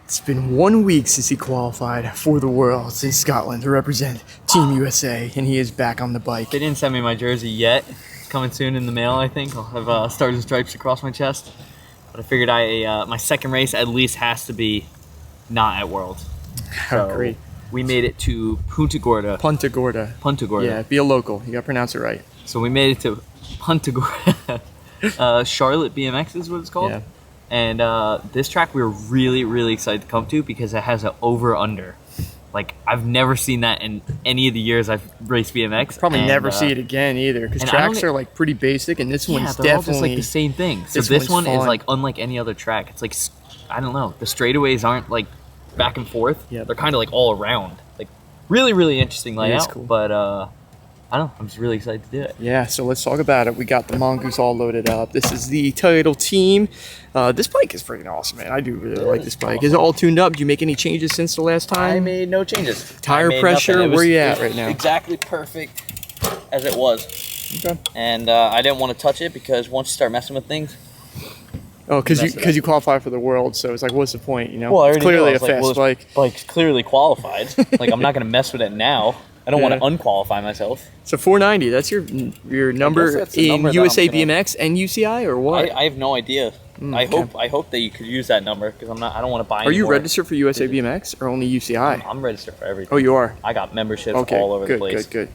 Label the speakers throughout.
Speaker 1: It's been 1 week since he qualified for the Worlds in Scotland to represent Team USA, and he is back on the bike.
Speaker 2: They didn't send me my jersey yet. It's coming soon in the mail, I think. I'll have stars and stripes across my chest. But I figured my second race at least has to be not at Worlds. So
Speaker 1: Great.
Speaker 2: we made it to Punta Gorda.
Speaker 1: Punta Gorda.
Speaker 2: Punta Gorda.
Speaker 1: Yeah, be a local. You gotta pronounce it right.
Speaker 2: So we made it to Punta Gorda. Charlotte BMX is what it's called.
Speaker 1: Yeah.
Speaker 2: And this track we were really, really excited to come to because it has an over-under. Like, I've never seen that in any of the years I've raced BMX.
Speaker 1: Probably never see it again either, because tracks are like pretty basic, and this one's
Speaker 2: they're all
Speaker 1: definitely
Speaker 2: just like the same thing. So this one is like unlike any other track. It's like, I don't know, the straightaways aren't like back and forth.
Speaker 1: Yeah,
Speaker 2: they're kind of like all around. Like, really, really interesting layout.
Speaker 1: It's cool.
Speaker 2: But I don't know, I'm just really excited to do it.
Speaker 1: Yeah, so let's talk about it. We got the Mongoose all loaded up. This is the title team. This bike is freaking awesome, man. I do really like this bike. Is it all tuned up? Did you make any changes since the last time?
Speaker 2: I made no changes.
Speaker 1: Tire pressure, where you at right now?
Speaker 2: Exactly perfect as it was.
Speaker 1: Okay.
Speaker 2: And I didn't want to touch it because once you start messing with things,
Speaker 1: oh, because you qualified for the World, so it's like, what's the point, you know?
Speaker 2: Well,
Speaker 1: it's clearly a fast bike.
Speaker 2: Bike's clearly qualified. Like, I'm not going to mess with it now. I don't want to unqualify myself.
Speaker 1: So 490, that's your number in USA BMX and UCI, or what?
Speaker 2: I have no idea. I hope that you could use that number because I don't want to buy.
Speaker 1: Are you registered for USA BMX or only UCI?
Speaker 2: I'm registered for everything.
Speaker 1: Oh, you are.
Speaker 2: I got memberships all over the place.
Speaker 1: Good.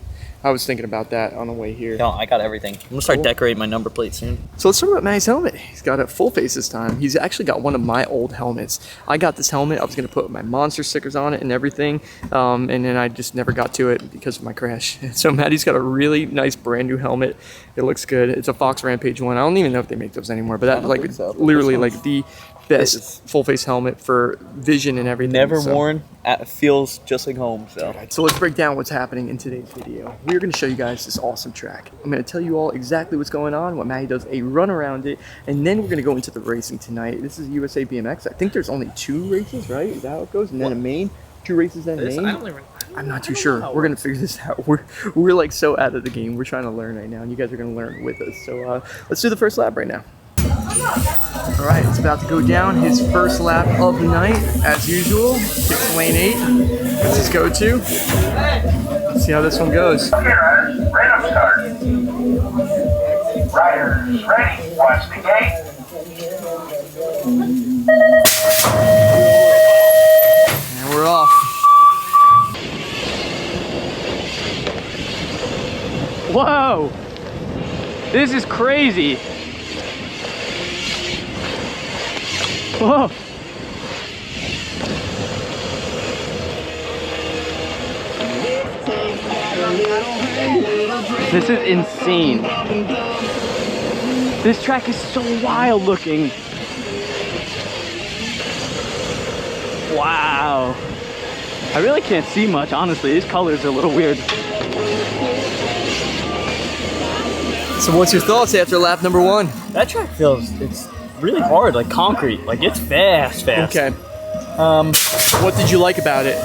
Speaker 1: I was thinking about that on the way here.
Speaker 2: No, I got everything. I'm gonna start decorating my number plate soon.
Speaker 1: So let's talk about Matty's helmet. He's got a full face this time. He's actually got one of my old helmets. I got this helmet. I was gonna put my monster stickers on it and everything, and then I just never got to it because of my crash. So Matty's got a really nice brand new helmet. It looks good. It's a Fox Rampage one. I don't even know if they make those anymore, but that's like literally like the best full face helmet for vision and everything.
Speaker 2: Never worn. It feels just like home.
Speaker 1: So let's break down what's happening in today's video. We're going to show you guys this awesome track. I'm going to tell you all exactly what's going on, what Matty does, a run around it, and then we're going to go into the racing tonight. This is USA BMX. I think there's only 2 races, right? Is that how it goes? And then a main? 2 races then a main? I'm not too sure. We're going to figure this out. We're like so out of the game. We're trying to learn right now, and you guys are going to learn with us. So let's do the first lap right now. All right, it's about to go down. His first lap of the night, as usual. Kicks lane 8. That's his go-to. Let's see how this one goes.
Speaker 3: Okay, riders, right up start. Riders ready, watch the gate.
Speaker 1: And we're off. Whoa! This is crazy. Whoa! This is insane. This track is so wild looking. Wow. I really can't see much, honestly. These colors are a little weird. So what's your thoughts after lap number 1?
Speaker 2: That track it's really hard, like concrete. Like, it's fast.
Speaker 1: Okay. What did you like about it?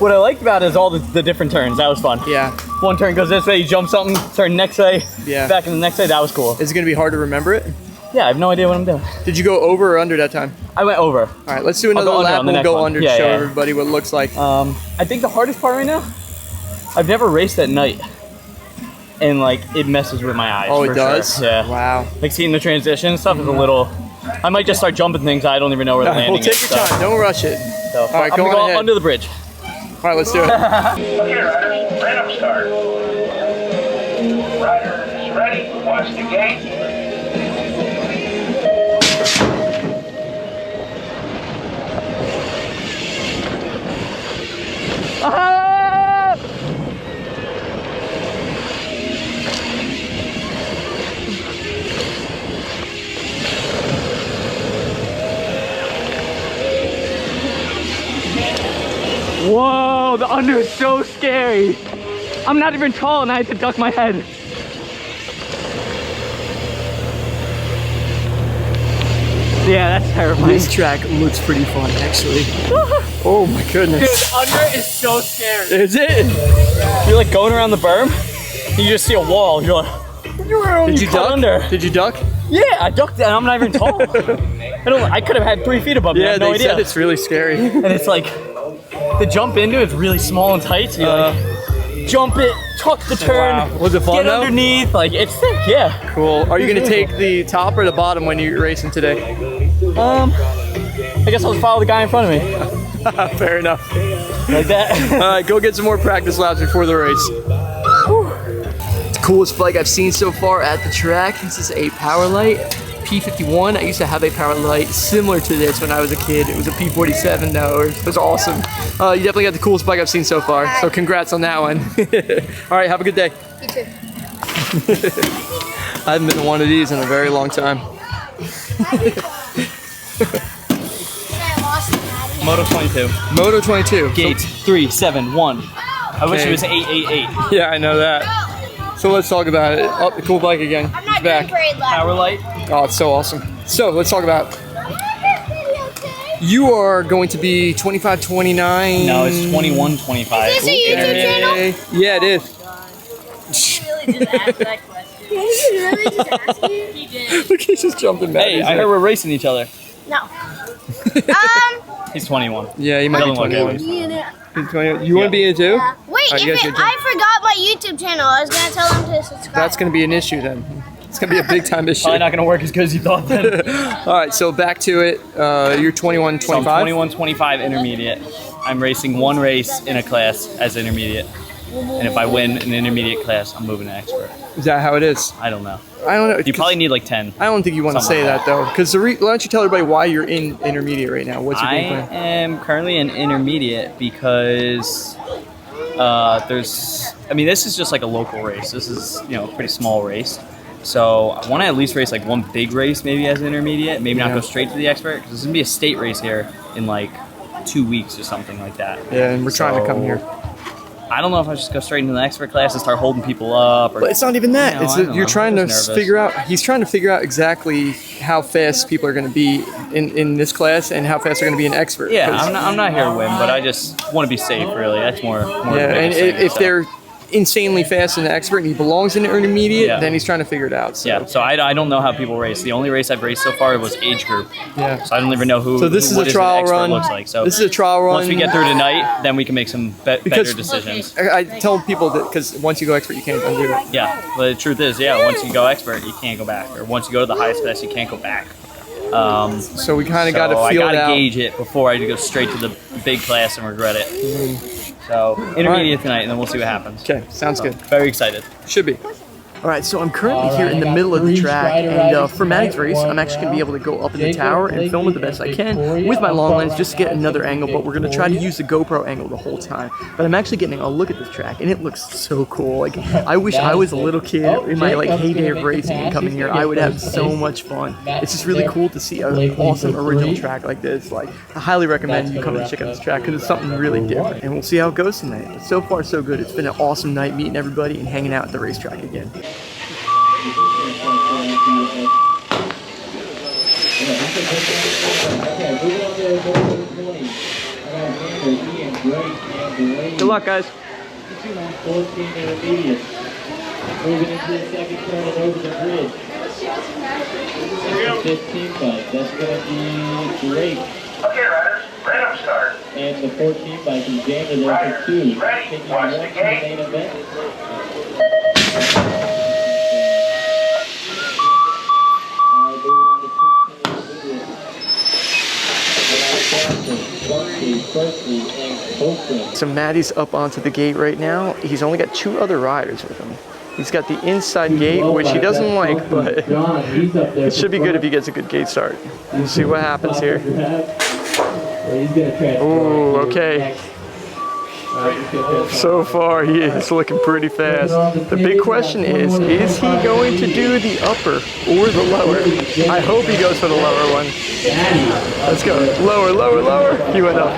Speaker 2: What I liked about it is all the different turns. That was fun.
Speaker 1: Yeah.
Speaker 2: One turn goes this way, you jump something, turn next way, back in the next way. That was cool.
Speaker 1: Is it going to be hard to remember it?
Speaker 2: Yeah, I have no idea what I'm doing.
Speaker 1: Did you go over or under that time?
Speaker 2: I went over.
Speaker 1: All right, let's do another lap and we'll go under to show everybody what it looks like.
Speaker 2: I think the hardest part right now, I've never raced at night. And like, it messes with my eyes.
Speaker 1: Oh, it does?
Speaker 2: Sure. Yeah.
Speaker 1: Wow.
Speaker 2: Like, seeing the transition and stuff is a little, I might just start jumping things. I don't even know where the landing is.
Speaker 1: Well, take your time. Don't rush it.
Speaker 2: So,
Speaker 1: all right,
Speaker 2: I'm going to go under the bridge.
Speaker 1: All right, let's do it.
Speaker 3: Okay, riders, right up start. Riders ready, watch the gate.
Speaker 1: Whoa, the under is so scary. I'm not even tall and I had to duck my head. Yeah, that's terrifying. This track looks pretty fun, actually. Oh my goodness.
Speaker 2: Dude, under is so scary.
Speaker 1: Is it?
Speaker 2: You're like going around the berm, you just see a wall. You're like,
Speaker 1: Did you duck?
Speaker 2: Under.
Speaker 1: Did you duck?
Speaker 2: Yeah, I ducked and I'm not even tall. I could have had 3 feet above me. I
Speaker 1: Yeah,
Speaker 2: have no
Speaker 1: they
Speaker 2: idea.
Speaker 1: said it's really scary.
Speaker 2: And it's like, the jump into it's really small and tight. So you like, jump it, tuck the turn,
Speaker 1: Wow. Was it fun,
Speaker 2: get
Speaker 1: though?
Speaker 2: underneath. Like, it's sick, yeah.
Speaker 1: Cool. Are you gonna take the top or the bottom when you're racing today?
Speaker 2: I guess I'll just follow the guy in front of me.
Speaker 1: Fair enough.
Speaker 2: Like that.
Speaker 1: All right, go get some more practice laps before the race. It's the coolest bike I've seen so far at the track. This is a Powerlite P51. I used to have a Powerlite similar to this when I was a kid. It was a P47 though. It was awesome. You definitely got the coolest bike I've seen so far. So congrats on that one. All right, have a good day.
Speaker 4: You too.
Speaker 1: I haven't been to one of these in a very long time.
Speaker 2: Moto 22.
Speaker 1: Moto 22.
Speaker 2: Gates 371. I wish
Speaker 1: Okay.
Speaker 2: it was 888.
Speaker 1: Yeah, I know that. So let's talk about it. Oh, the cool bike again.
Speaker 4: I'm not
Speaker 1: It's back.
Speaker 4: doing parade lap.
Speaker 2: Powerlite.
Speaker 1: Oh, it's so awesome. So let's talk about. You are going to be 25, 29.
Speaker 2: No, it's 21, 25.
Speaker 4: Is this a YouTube channel?
Speaker 1: Yeah, it is.
Speaker 5: He really just asked that question.
Speaker 4: Did he really just ask you?
Speaker 5: He did.
Speaker 1: Look, he's just jumping back.
Speaker 2: Hey, I heard we're racing each other.
Speaker 4: No.
Speaker 2: He's 21.
Speaker 1: Yeah, he might be
Speaker 2: Doesn't look
Speaker 1: 21.
Speaker 2: it.
Speaker 1: He's 21. You want to be in it too?
Speaker 4: Wait,
Speaker 1: Oh, you guys get
Speaker 4: I forgot my YouTube channel. I was gonna tell them to subscribe.
Speaker 1: That's going to be an issue then. It's going to be a big time issue.
Speaker 2: Probably not going to work as good as you thought then.
Speaker 1: All right, so back to it. You're 21,
Speaker 2: So I'm
Speaker 1: 25.
Speaker 2: 21, 25 intermediate. I'm racing one race in a class as intermediate. And if I win an intermediate class, I'm moving to expert.
Speaker 1: Is that how it is?
Speaker 2: I don't know.
Speaker 1: I don't know.
Speaker 2: You probably need like 10.
Speaker 1: I don't think you want to say
Speaker 2: Something
Speaker 1: that
Speaker 2: like
Speaker 1: though, because why don't you tell everybody why you're in intermediate right now? What's your
Speaker 2: I
Speaker 1: game plan?
Speaker 2: am currently in intermediate because this is just like a local race. This is, a pretty small race. So I want to at least race like one big race maybe as intermediate, maybe not
Speaker 1: Yeah.
Speaker 2: go straight to the expert, because there's going to be a state race here in like 2 weeks or something like that.
Speaker 1: Yeah, and we're trying to come here.
Speaker 2: I don't know if I should go straight into the expert class and start holding people up. Or,
Speaker 1: But it's not even that.
Speaker 2: You know,
Speaker 1: It's
Speaker 2: I don't
Speaker 1: you're
Speaker 2: know.
Speaker 1: trying
Speaker 2: I'm
Speaker 1: to
Speaker 2: just nervous.
Speaker 1: figure out. He's trying to figure out exactly how fast people are going to be in this class and how fast they're going to be an expert.
Speaker 2: Yeah,
Speaker 1: 'Cause-
Speaker 2: I'm not here to win, but I just want to be safe. Really, that's more.
Speaker 1: yeah,
Speaker 2: the
Speaker 1: and
Speaker 2: biggest thing,
Speaker 1: if
Speaker 2: so.
Speaker 1: they're insanely fast in the expert and he belongs in the intermediate,
Speaker 2: Yeah.
Speaker 1: then he's trying to figure it out. So.
Speaker 2: Yeah, so I don't know how people race. The only race I've raced so far was age group.
Speaker 1: Yeah.
Speaker 2: So I don't even know who.
Speaker 1: So this is
Speaker 2: what
Speaker 1: a
Speaker 2: an
Speaker 1: trial
Speaker 2: expert
Speaker 1: run.
Speaker 2: Looks like. So
Speaker 1: This is a trial run.
Speaker 2: once we get through tonight, then we can make some better
Speaker 1: Because-
Speaker 2: decisions.
Speaker 1: I tell people that because once you go expert, you can't undo it.
Speaker 2: Yeah, but the truth is, once you go expert, you can't go back. Or once you go to the highest class, you can't go back.
Speaker 1: So we kind of got to
Speaker 2: I
Speaker 1: feel it
Speaker 2: gotta
Speaker 1: out.
Speaker 2: gauge it before I go straight to the big class and regret it. So intermediate tonight, and then we'll see what happens.
Speaker 1: Okay, sounds good.
Speaker 2: Very excited.
Speaker 1: Should be. All right, so I'm currently here in the middle of the track, and for Matty's race, I'm actually going to be able to go up in the tower and film it the best I can with my long lens just to get another angle, but we're going to try to use the GoPro angle the whole time. But I'm actually getting a look at this track, and it looks so cool. Like, I wish I was a little kid in my heyday of racing and coming here. I would have so much fun. It's just really cool to see an awesome original track like this. Like, I highly recommend you come and check out this track because it's something really different, and we'll see how it goes tonight. But so far, so good. It's been an awesome night meeting everybody and hanging out at the racetrack again. Good luck, guys.
Speaker 6: 14 intermediate. Moving into the second turn and over the bridge. 15 bike. That's going to be Drake.
Speaker 3: Okay, riders, random start.
Speaker 6: And the 14 bike is Jammer there
Speaker 3: Riders,
Speaker 6: for 2.
Speaker 3: ready,
Speaker 6: Taking
Speaker 3: watch
Speaker 6: one
Speaker 3: the
Speaker 6: to
Speaker 3: gate.
Speaker 6: main event. Moving on to 16 intermediate. Berkeley, and Copeland.
Speaker 1: So Matty's up onto the gate right now. He's only got 2 other riders with him. He's got the inside gate, which he doesn't like, but it should be good if he gets a good gate start. We'll see what happens here. Ooh, okay. So far, he is looking pretty fast. The big question is he going to do the upper or the lower? I hope he goes for the lower one. Let's go. Lower, lower, lower. He went up.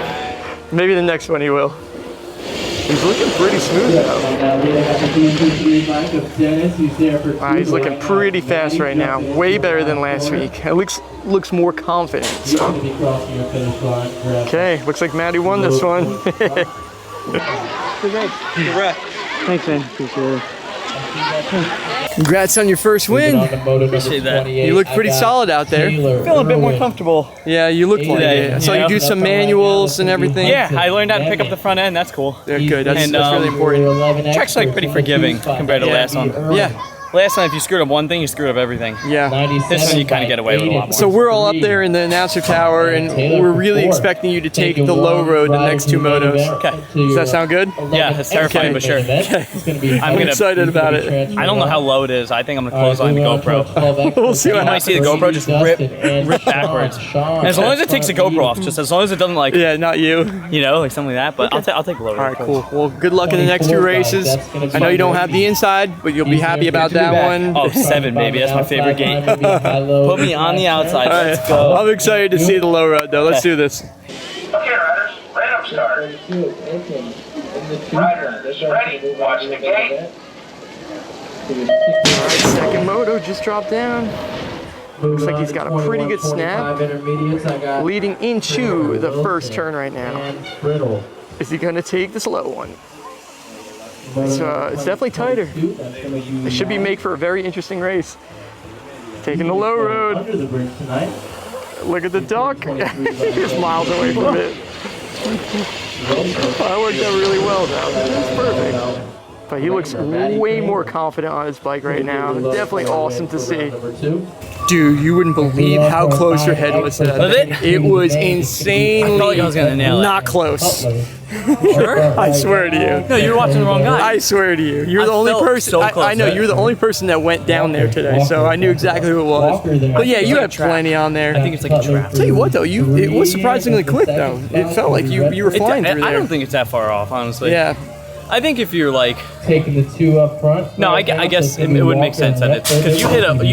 Speaker 1: Maybe the next one he will. He's looking pretty smooth now. He's looking pretty fast right now. Way better than last week. It looks more confident. So. Okay, looks like Matty won this one.
Speaker 2: Congrats.
Speaker 1: Thanks, man. Appreciate it. Congrats on your first win.
Speaker 2: Appreciate that.
Speaker 1: You look pretty solid out there.
Speaker 2: Feeling a bit more comfortable.
Speaker 1: Yeah, you look like it. I saw you do some manuals and everything.
Speaker 2: Yeah, I learned how to pick up the front end. That's cool.
Speaker 1: They're good. That's
Speaker 2: And,
Speaker 1: really important.
Speaker 2: Track's like pretty forgiving compared to last one.
Speaker 1: Yeah.
Speaker 2: Last time, if you screwed up one thing, you screwed up everything.
Speaker 1: Yeah.
Speaker 2: This one, you kind of get away with a lot more.
Speaker 1: So we're all up there in the announcer tower, and we're really expecting you to take the low road the next two motos.
Speaker 2: Okay.
Speaker 1: Does that sound good?
Speaker 2: Yeah, it's terrifying, but sure.
Speaker 1: I'm excited about it.
Speaker 2: I don't know how low it is. I think I'm going to close on the GoPro.
Speaker 1: We'll see what
Speaker 2: You might see the GoPro just rip backwards. And as long as it takes the GoPro off, just as long as it doesn't like,
Speaker 1: Yeah, not you.
Speaker 2: you know, like something like that. But I'll take the low road.
Speaker 1: All right, cool. Well, good luck in the next two races. I know you don't have the inside, but you'll be happy about that one.
Speaker 2: Oh, 7, baby. That's my favorite gate. Put me on the outside.
Speaker 1: All right.
Speaker 2: Let's go.
Speaker 1: I'm excited to see the low road, though. Let's do this.
Speaker 3: Okay, riders, random start. Riders, ready, watch the gate.
Speaker 1: All right, second moto just dropped down. Looks like he's got a pretty good snap. Leading into the first turn right now. Is he going to take this low one? It's definitely tighter. It should be make for a very interesting race. Taking the low road. Look at the duck. Just miles away from it. That worked out really well though. That's perfect. But he looks way more confident on his bike right now. Definitely awesome to see. Dude, you wouldn't believe how close your head was to that.
Speaker 2: Was it?
Speaker 1: It was insanely
Speaker 2: I felt like I was gonna nail it.
Speaker 1: not close.
Speaker 2: Sure?
Speaker 1: I swear to you.
Speaker 2: No, you were watching the wrong guy.
Speaker 1: I swear to you. You're the
Speaker 2: I
Speaker 1: only
Speaker 2: felt
Speaker 1: person.
Speaker 2: so close
Speaker 1: I know
Speaker 2: there.
Speaker 1: you're the only person that went down there today, so I knew exactly who it was. But yeah, you had plenty on there.
Speaker 2: I think it's like a trap.
Speaker 1: Tell you what though, it was surprisingly quick though. It felt like you were flying through
Speaker 2: I
Speaker 1: there.
Speaker 2: don't think it's that far off, honestly.
Speaker 1: Yeah.
Speaker 2: I think if you're like,
Speaker 6: Taking the two up front.
Speaker 2: no, I guess it would make sense that it's because you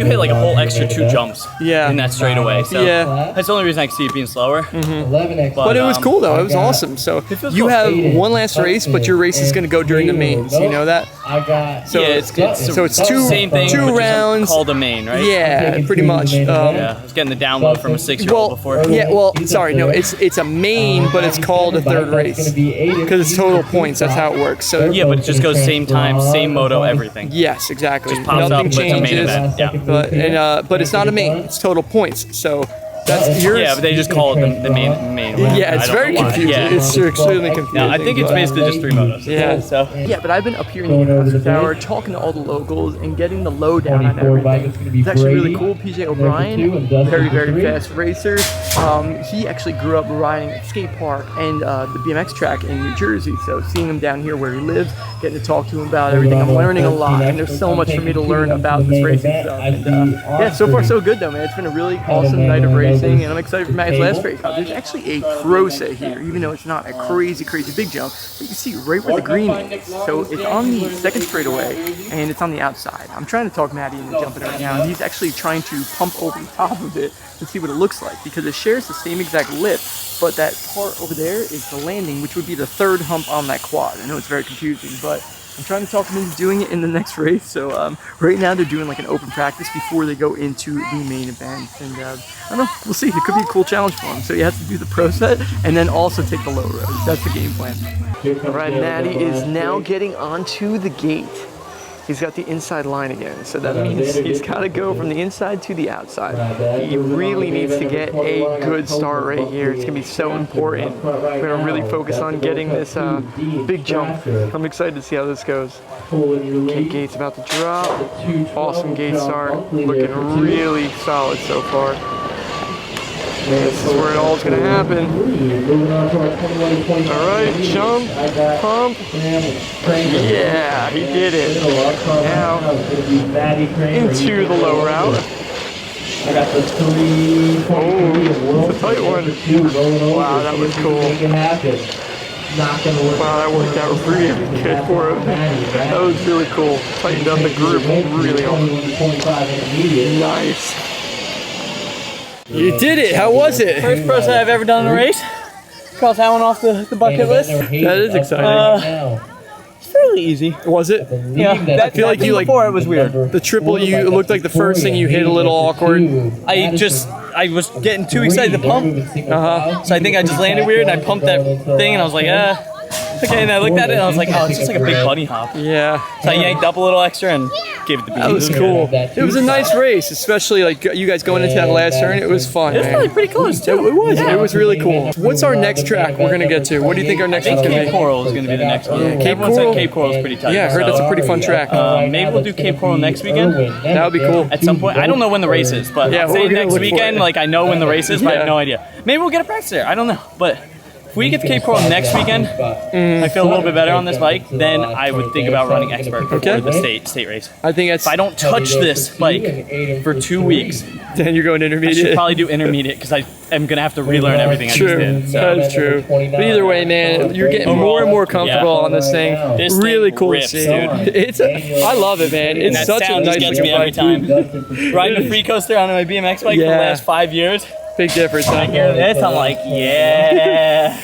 Speaker 2: hit like a whole extra 2 jumps.
Speaker 1: Yeah.
Speaker 2: In that straightaway. So
Speaker 1: Yeah.
Speaker 2: that's the only reason I can see it being slower.
Speaker 6: 11X.
Speaker 1: But it was cool though. It was
Speaker 6: I got-
Speaker 1: awesome. So
Speaker 2: feels
Speaker 1: you
Speaker 2: cool.
Speaker 1: have one last race, but your race is going to go during the mains. You know that?
Speaker 6: I got.
Speaker 1: So
Speaker 2: Yeah, it's
Speaker 1: so it's two
Speaker 2: same thing.
Speaker 1: two
Speaker 2: but just
Speaker 1: rounds.
Speaker 2: called a main, right?
Speaker 1: Yeah, pretty much.
Speaker 2: Yeah, I was getting the download from a 6-year-old before.
Speaker 1: Yeah, well, sorry, no, it's a main, but it's called a third race because it's total points. That's how it works. So
Speaker 2: Yeah, but it just goes same time, same moto, everything.
Speaker 1: yes, exactly.
Speaker 2: Just pops up,
Speaker 1: Nothing
Speaker 2: but it's a main
Speaker 1: changes.
Speaker 2: event. Yeah.
Speaker 1: But it's not a main. It's total points. So that's yours.
Speaker 2: Yeah, but they just call it the main one.
Speaker 1: Yeah,
Speaker 2: I
Speaker 1: it's
Speaker 2: don't
Speaker 1: very
Speaker 2: know why.
Speaker 1: confusing.
Speaker 2: Yeah.
Speaker 1: It's extremely confusing.
Speaker 2: No, I think it's
Speaker 1: but-
Speaker 2: basically just 3 motos.
Speaker 1: Yeah.
Speaker 2: So
Speaker 1: Yeah, but I've been up here in the announcer tower talking to all the locals and getting the lowdown on
Speaker 6: 24 bike is
Speaker 1: everything.
Speaker 6: going to be
Speaker 1: It's actually really
Speaker 6: Brady.
Speaker 1: cool. PJ O'Brien, very, very fast racer. He actually grew up riding at skate park and the BMX track in New Jersey. So seeing him down here where he lives, getting to talk to him about everything, I'm learning a lot. And there's so much for me to learn about this racing stuff. And yeah, so far so good though, man. It's been a really awesome night of racing, and I'm excited for Matt's last race. There's actually a pro set here, even though it's not a crazy big jump. But you can see right where the green is. So it's on the second straightaway, and it's on the outside. I'm trying to talk Matty into jumping right now, and he's actually trying to pump over the top of it to see what it looks like, because it shares the same exact lip, but that part over there is the landing, which would be the third hump on that quad. I know it's very confusing, but I'm trying to talk him into doing it in the next race. So right now they're doing like an open practice before they go into the main event. And I don't know, we'll see. It could be a cool challenge for him. So he has to do the pro set and then also take the low road. That's the game plan. All right, Matty is now getting onto the gate. He's got the inside line again, so that means he's got to go from the inside to the outside. He really needs to get a good start right here. It's going to be so important. We're going to really focus on getting this big jump. I'm excited to see how this goes. Okay, gate's about to drop. Awesome gate start. Looking really solid so far. This is where it all's going to happen. All right, jump, pump. Yeah, he did it. Now, into the low route.
Speaker 6: I got the 3.3.
Speaker 1: Oh, it's a tight one. Wow, that was cool. Wow, that worked out really good for him. That was really cool. Tightened up the grip really hard. Nice. You did it. How was it?
Speaker 2: first pro set I've ever done in a race. Cross that one off the bucket list.
Speaker 1: That is exciting.
Speaker 2: It's fairly easy.
Speaker 1: Was it?
Speaker 2: Yeah,
Speaker 1: I feel like you like
Speaker 2: before it was weird.
Speaker 1: the triple. You it looked like the first thing you hit a little awkward.
Speaker 2: I was getting too excited to pump. So I think I just landed weird, and I pumped that thing, and I was like, okay. And I looked at it, and I was like, oh, it's just like a big bunny hop.
Speaker 1: Yeah.
Speaker 2: So I yanked up a little extra, and gave it the beat.
Speaker 1: That was cool. It was a nice race, especially like you guys going into that last turn. It was fun,
Speaker 2: It was
Speaker 1: man.
Speaker 2: probably pretty close too.
Speaker 1: It was. It was really cool. What's our next track we're gonna get to? What do you think our next
Speaker 2: I
Speaker 1: one's
Speaker 2: think
Speaker 1: gonna
Speaker 2: Cape
Speaker 1: be?
Speaker 2: Coral is going to be the next one.
Speaker 1: Cape
Speaker 2: Everyone
Speaker 1: Coral?
Speaker 2: said Cape Coral is pretty tight.
Speaker 1: Yeah, I heard that's a pretty fun track.
Speaker 2: Maybe we'll do Cape Coral next weekend.
Speaker 1: That would be cool.
Speaker 2: At some point, I don't know when the race is, but
Speaker 1: Yeah,
Speaker 2: I'd
Speaker 1: we're
Speaker 2: say
Speaker 1: gonna
Speaker 2: next
Speaker 1: look for
Speaker 2: weekend.
Speaker 1: it.
Speaker 2: Like I know when the race is, but I have
Speaker 1: Yeah.
Speaker 2: no idea. Maybe we'll get a practice there. I don't know, but if we get to Cape Coral next weekend, I feel a little bit better on this bike. Then I would think about running expert for
Speaker 1: Okay.
Speaker 2: the state race.
Speaker 1: I think that's.
Speaker 2: If I don't touch this bike for 2 weeks,
Speaker 1: Then you're going
Speaker 2: I should
Speaker 1: intermediate.
Speaker 2: probably do intermediate because I am gonna have to relearn everything I just
Speaker 1: True.
Speaker 2: did. So.
Speaker 1: That is true. But either way, man, you're getting more and more comfortable on this thing.
Speaker 2: This
Speaker 1: Really
Speaker 2: thing
Speaker 1: cool
Speaker 2: rips,
Speaker 1: to see.
Speaker 2: dude.
Speaker 1: I love it, man. It's
Speaker 2: That
Speaker 1: such a
Speaker 2: sound
Speaker 1: nice
Speaker 2: just gets
Speaker 1: looking
Speaker 2: me every
Speaker 1: bike.
Speaker 2: time. Riding a free coaster on my BMX bike for the
Speaker 1: Yeah.
Speaker 2: last 5 years.
Speaker 1: Big difference,
Speaker 2: I
Speaker 1: huh?
Speaker 2: hear this, I'm like, yeah.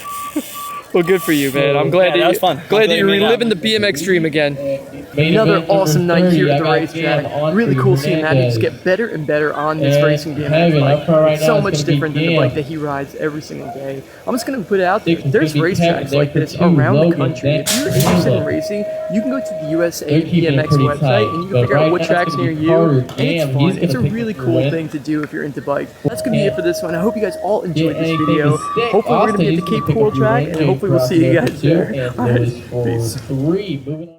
Speaker 1: Well, good for you, man. I'm glad
Speaker 2: Yeah, that was fun.
Speaker 1: Glad that
Speaker 2: I'm
Speaker 1: you're
Speaker 2: glad you made
Speaker 1: reliving the BMX dream again.
Speaker 6: Another
Speaker 1: Awesome night here at the racetrack. Really cool seeing Matty just get better and better on this racing BMX bike. It's so much different than the bike that he rides every single day. I'm just going to put it out there. There's racetracks like this around the country. If you're interested in racing, you can go to the USA BMX website and you can figure out what track's near you. And it's fun. It's a really cool thing to do if you're into bikes. That's going to be it for this one. I hope you guys all enjoyed this video. Hopefully we're going to be at the Cape Coral track and hopefully we'll see you guys there. Alright, peace.
Speaker 6: Moving on.